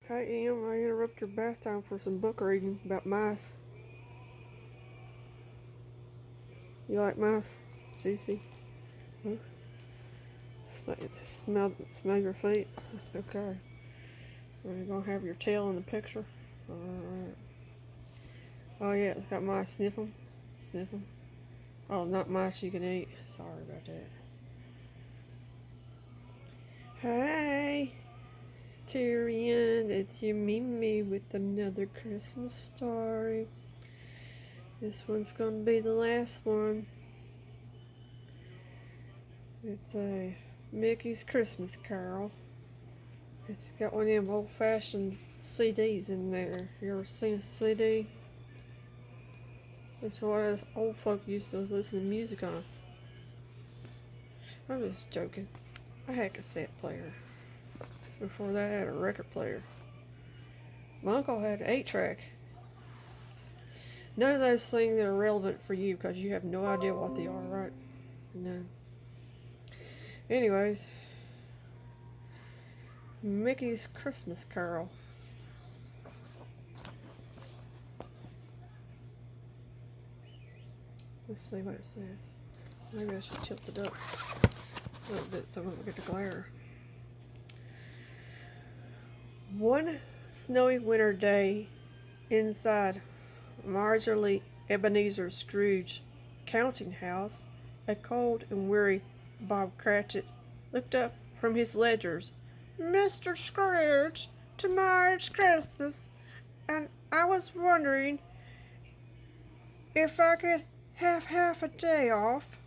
Hey Em, I interrupt your bath time for some book reading about mice. You like mice? Juicy. Huh? Smell your feet. Okay. Are you gonna have your tail in the picture? Alright. Oh yeah, it's got mice. Sniff them. Sniff them. Oh, not mice you can eat. Sorry about that. Hey, Tyrion, it's your Mimi with another Christmas story. This one's gonna be the last one. It's a Mickey's Christmas Carol. It's got one of them old-fashioned CDs in there. You ever seen a CD? It's what old folk used to listen to music on. I'm just joking. I had a cassette player. Before that, I had a record player. My uncle had an 8-track. None of those things are relevant for you because you have no idea what they are, right? No. Anyways, Mickey's Christmas Carol. Let's see what it says. Maybe I should tilt it up a little bit so I don't get the glare. One snowy winter day inside Marjorie Ebenezer Scrooge counting house, a cold and weary Bob Cratchit looked up from his ledgers. "Mr. Scrooge, tomorrow's Christmas, and I was wondering if I could have half a day off."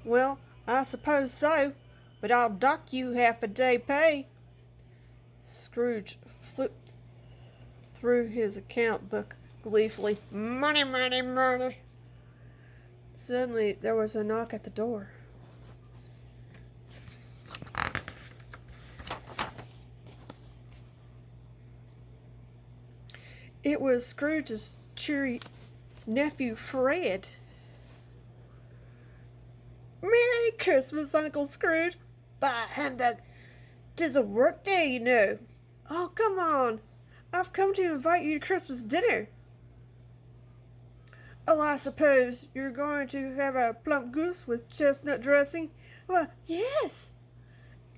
"Well, I suppose so, but I'll dock you half a day pay." Scrooge flipped through his account book gleefully. "Money, money, money." Suddenly there was a knock at the door. It was Scrooge's cheery nephew Fred. "Merry Christmas, Uncle Scrooge." "By humbug, 'tis a work day, you know." "Oh, come on. I've come to invite you to Christmas dinner." "Oh, I suppose you're going to have a plump goose with chestnut dressing?" "Well, yes."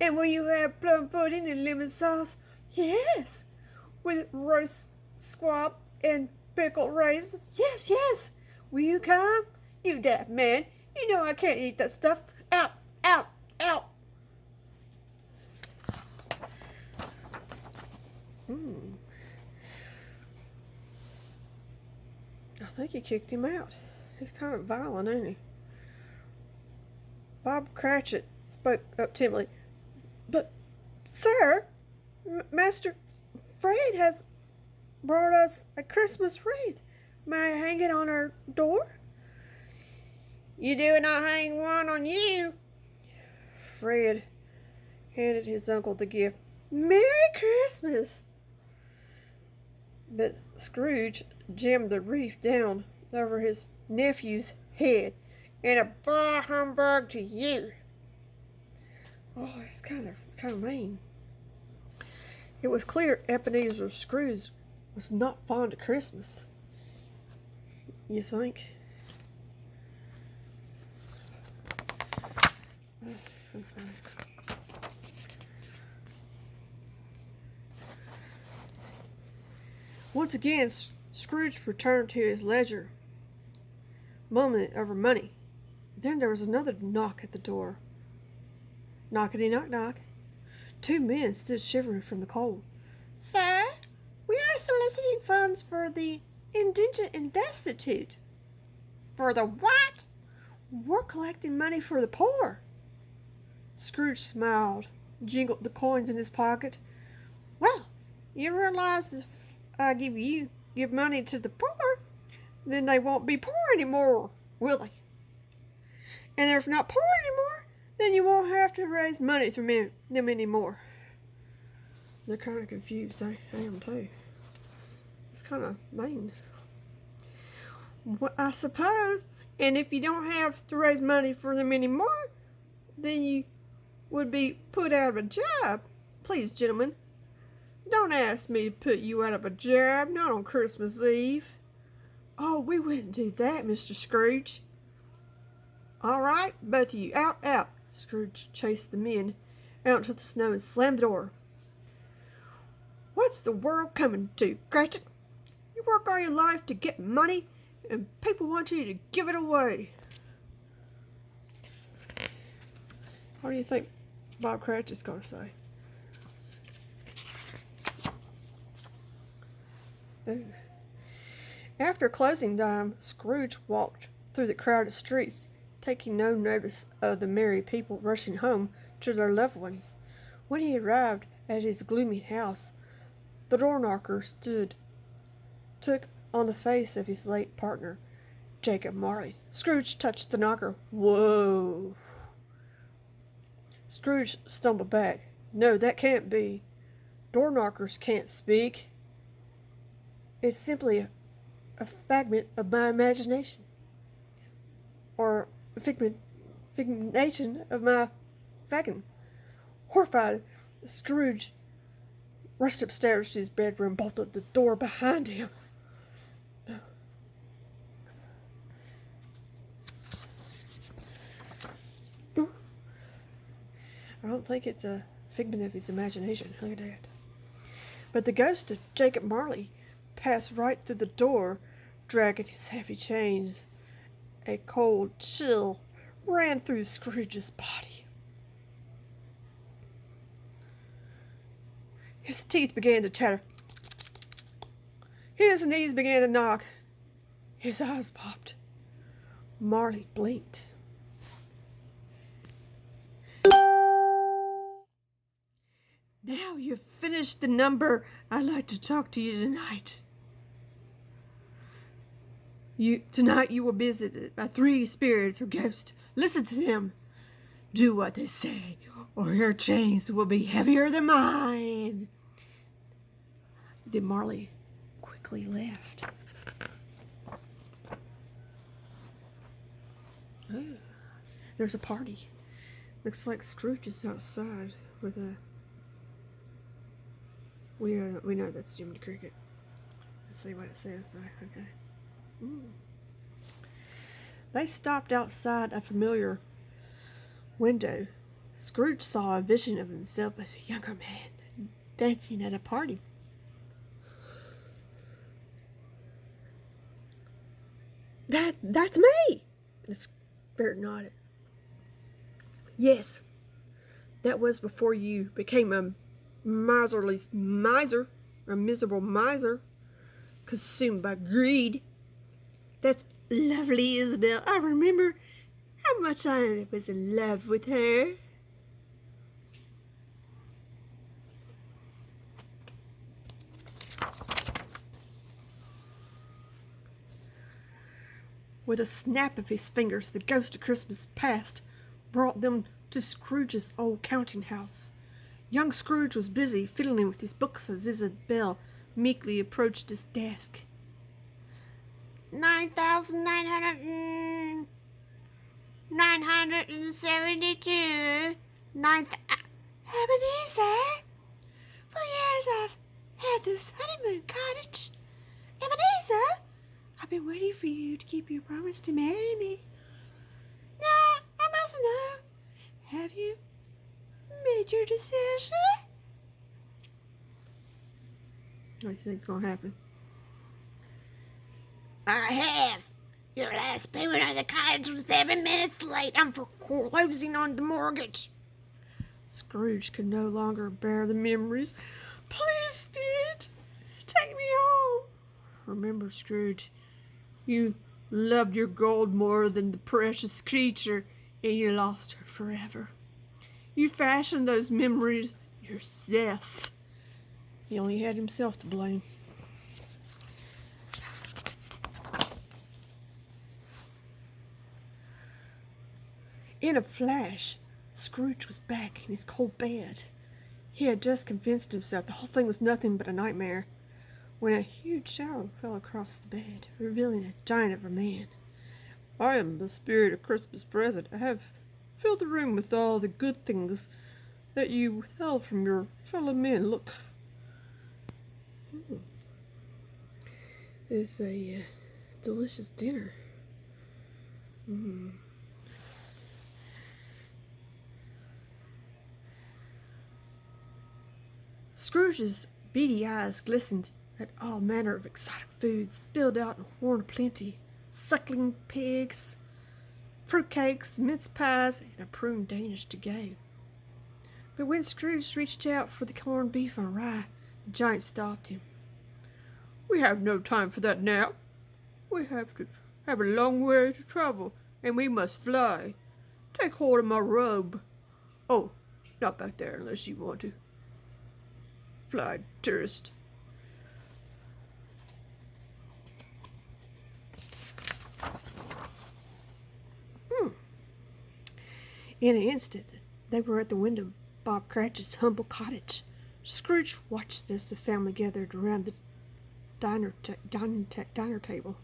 "And will you have plum pudding and lemon sauce?" "Yes." "With roast squab and pickled raisins?" "Yes, yes." "Will you come?" "You daft man. You know I can't eat that stuff. Out, out, out." I think he kicked him out. He's kind of violent, ain't he? Bob Cratchit spoke up timidly. "But, sir, Master Fred has brought us a Christmas wreath. May I hang it on our door?" "You do not hang one on you." Fred handed his uncle the gift. "Merry Christmas." But Scrooge jammed the wreath down over his nephew's head. "And a bah humbug to you." Oh, it's kind of mean. It was clear Ebenezer Scrooge was not fond of Christmas. You think? Once again, Scrooge returned to his ledger, mumbling over money. Then there was another knock at the door. Knockety knock knock. Two men stood shivering from the cold. "Sir, we are soliciting funds for the indigent and destitute." "For the what?" "We're collecting money for the poor." Scrooge smiled, jingled the coins in his pocket. "Well, you realize if I give money to the poor, then they won't be poor anymore, will they? And if not poor anymore, then you won't have to raise money from them anymore." They're kind of confused. I am too. It's kind of mean. "Well, I suppose. And if you don't have to raise money for them anymore, then you would be put out of a job." Please, gentlemen, don't ask me to put you out of a job, not on Christmas Eve. Oh, we wouldn't do that, Mr. Scrooge. All right, both of you, out, out. Scrooge chased the men out into the snow and slammed the door. What's the world coming to, Cratchit? You work all your life to get money, and people want you to give it away. What do you think Bob Cratchit's going to say? Ooh. After closing time, Scrooge walked through the crowded streets, taking no notice of the merry people rushing home to their loved ones. When he arrived at his gloomy house, the door knocker took on the face of his late partner, Jacob Marley. Scrooge touched the knocker. Whoa! Scrooge stumbled back. No, that can't be. Door knockers can't speak. It's simply a figment of my imagination. Or a figmentation of my faggin. Horrified, Scrooge rushed upstairs to his bedroom, bolted the door behind him. I don't think it's a figment of his imagination. Look at that. But the ghost of Jacob Marley passed right through the door, dragging his heavy chains. A cold chill ran through Scrooge's body. His teeth began to chatter. His knees began to knock. His eyes popped. Marley blinked. Now you've finished the number. I'd like to talk to you tonight. Tonight you were visited by 3 spirits or ghosts. Listen to them. Do what they say, or your chains will be heavier than mine. Then Marley quickly left. Ooh, there's a party. Looks like Scrooge is outside with a... We know that's Jiminy Cricket. Let's see what it says though. Okay. They stopped outside a familiar window. Scrooge saw a vision of himself as a younger man dancing at a party. That's me! The spirit nodded. Yes, that was before you became a miserly miser, a miserable miser, consumed by greed. That's lovely, Isabel. I remember how much I was in love with her. With a snap of his fingers, the ghost of Christmas past brought them to Scrooge's old counting house. Young Scrooge was busy fiddling with his books as Isabel meekly approached his desk. 9,972. Ebenezer, for years I've had this honeymoon cottage. Ebenezer, I've been waiting for you to keep your promise to marry me. Now, I must know, have you made your decision? What do you think's gonna happen? I have. Your last payment on the cottage was 7 minutes late. I'm foreclosing on the mortgage. Scrooge could no longer bear the memories. Please, Spirit, take me home. Remember, Scrooge, you loved your gold more than the precious creature, and you lost her forever. You fashioned those memories yourself. He only had himself to blame. In a flash, Scrooge was back in his cold bed. He had just convinced himself the whole thing was nothing but a nightmare, when a huge shadow fell across the bed, revealing a giant of a man. I am the spirit of Christmas present. I have filled the room with all the good things that you withheld from your fellow men. Look. It's a delicious dinner. Scrooge's beady eyes glistened at all manner of exotic foods spilled out in horn plenty, suckling pigs, fruitcakes, mince pies, and a prune Danish to go. But when Scrooge reached out for the corned beef and rye, the giant stopped him. "We have no time for that now. We have a long way to travel, and we must fly. Take hold of my robe. Oh, not back there unless you want to. Fly, tourist." In an instant, they were at the window of Bob Cratchit's humble cottage. Scrooge watched as the family gathered around the diner table.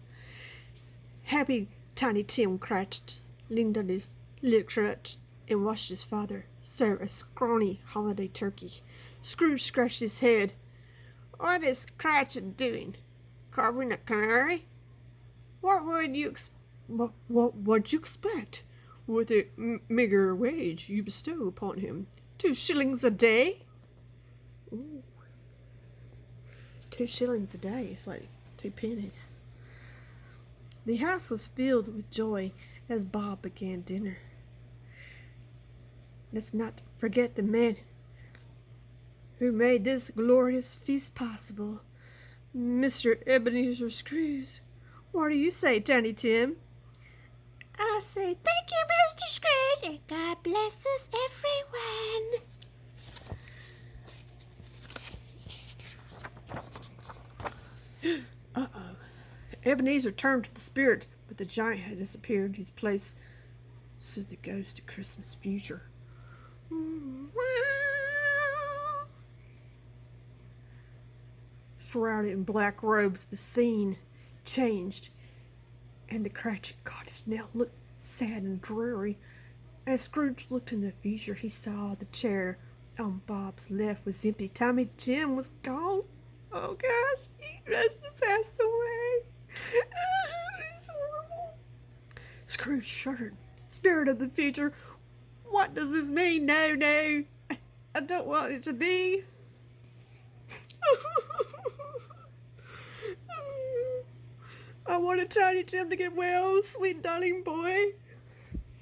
Happy Tiny Tim Cratchit leaned on his little crutch and watched his father serve a scrawny holiday turkey. Scrooge scratched his head. "What is Cratchit doing? Carving a canary? What would you what'd you expect? With the meager wage you bestow upon him, 2 shillings a day?" Ooh. 2 shillings a day is like 2 pennies. The house was filled with joy as Bob began dinner. Let's not forget the man who made this glorious feast possible, Mr. Ebenezer Scrooge. What do you say, Tiny Tim? I say thank you, Mr. Scrooge, and God bless us, everyone. Uh-oh. Ebenezer turned to the spirit, but the giant had disappeared. His place stood the ghost of Christmas future. Shrouded in black robes, the scene changed, and the Cratchit cottage now looked sad and dreary. As Scrooge looked in the future, he saw the chair on Bob's left was empty. Tommy Jim was gone. Oh gosh, he must have passed away. It's horrible. Scrooge shuddered. Spirit of the future, what does this mean? No, I don't want it to be. I wanted Tiny Tim to get well, sweet darling boy.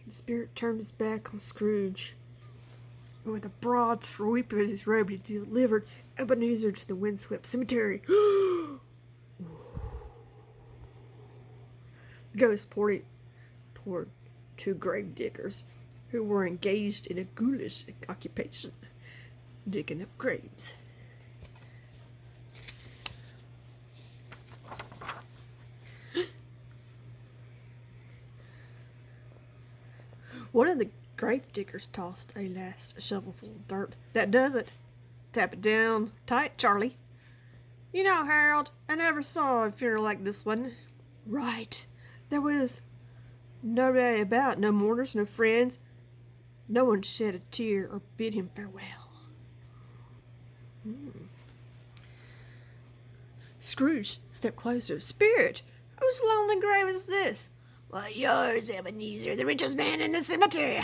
The spirit turned his back on Scrooge, and with a broad sweep of his robe, he delivered Ebenezer to the windswept cemetery. The ghost pointed toward 2 grave diggers who were engaged in a ghoulish occupation, digging up graves. One of the grave diggers tossed a last shovelful of dirt. "That does it. Tap it down tight, Charlie. You know, Harold, I never saw a funeral like this one." Right. There was nobody about, no mourners, no friends. No one shed a tear or bid him farewell. Scrooge stepped closer. "Spirit, whose lonely grave is this?" "Why, yours, Ebenezer, the richest man in the cemetery."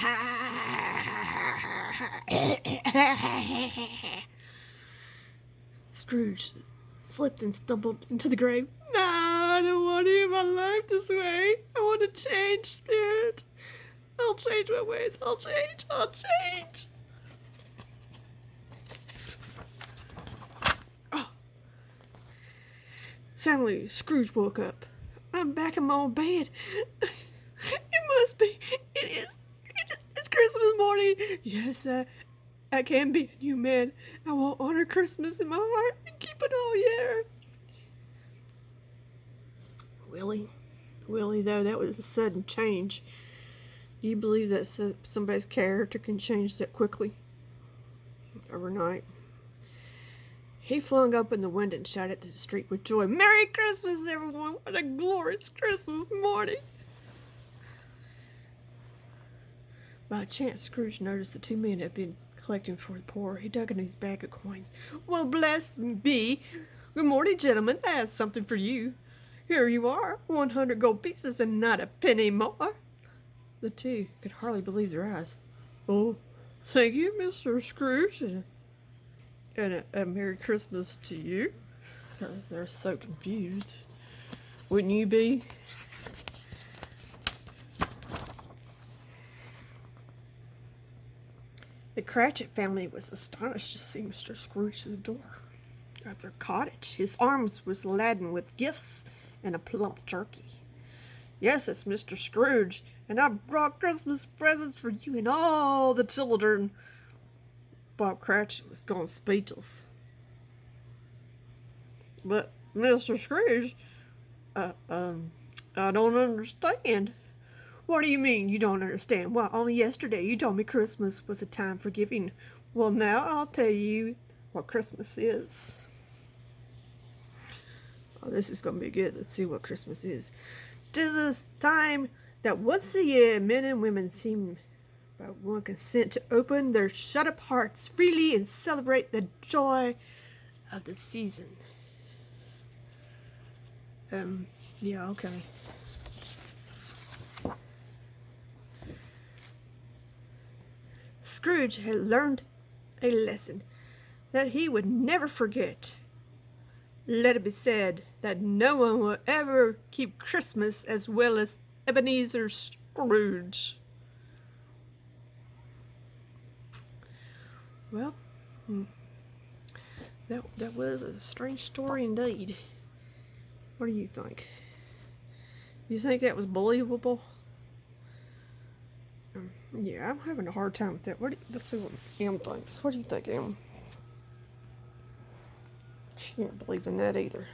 Scrooge slipped and stumbled into the grave. "No, I don't want to live my life this way. I want to change, Spirit. I'll change my ways. I'll change. Oh. Suddenly, Scrooge woke up. "I'm back in my old bed. It must be. It's Christmas morning. Yes, I can be a new man. I will honor Christmas in my heart and keep it all year." Willie, though, that was a sudden change. Do you believe that somebody's character can change that quickly? Overnight. He flung open the window and shouted to the street with joy, "Merry Christmas, everyone! What a glorious Christmas morning!" By chance, Scrooge noticed the 2 men had been collecting for the poor. He dug in his bag of coins. Well, bless me. Good morning, gentlemen. I have something for you. Here you are, 100 gold pieces and not a penny more. The two could hardly believe their eyes. Oh, thank you, Mr. Scrooge, and a Merry Christmas to you. They're so confused. Wouldn't you be? The Cratchit family was astonished to see Mr. Scrooge at the door of their cottage. His arms was laden with gifts and a plump turkey. Yes, it's Mr. Scrooge, and I brought Christmas presents for you and all the children. Bob Cratchit was gone speechless. But, Mr. Scrooge, I don't understand. What do you mean you don't understand? Well, only yesterday you told me Christmas was a time for giving. Well, now I'll tell you what Christmas is. Oh, this is going to be good. Let's see what Christmas is. 'Tis a time that once a year men and women seem by one consent to open their shut-up hearts freely and celebrate the joy of the season. Yeah, okay. Scrooge had learned a lesson that he would never forget. Let it be said that no one will ever keep Christmas as well as Ebenezer Scrooge. Well, that was a strange story indeed. What do you think? You think that was believable? Yeah, I'm having a hard time with that. Let's see what Em thinks. What do you think, Em? She can't believe in that either.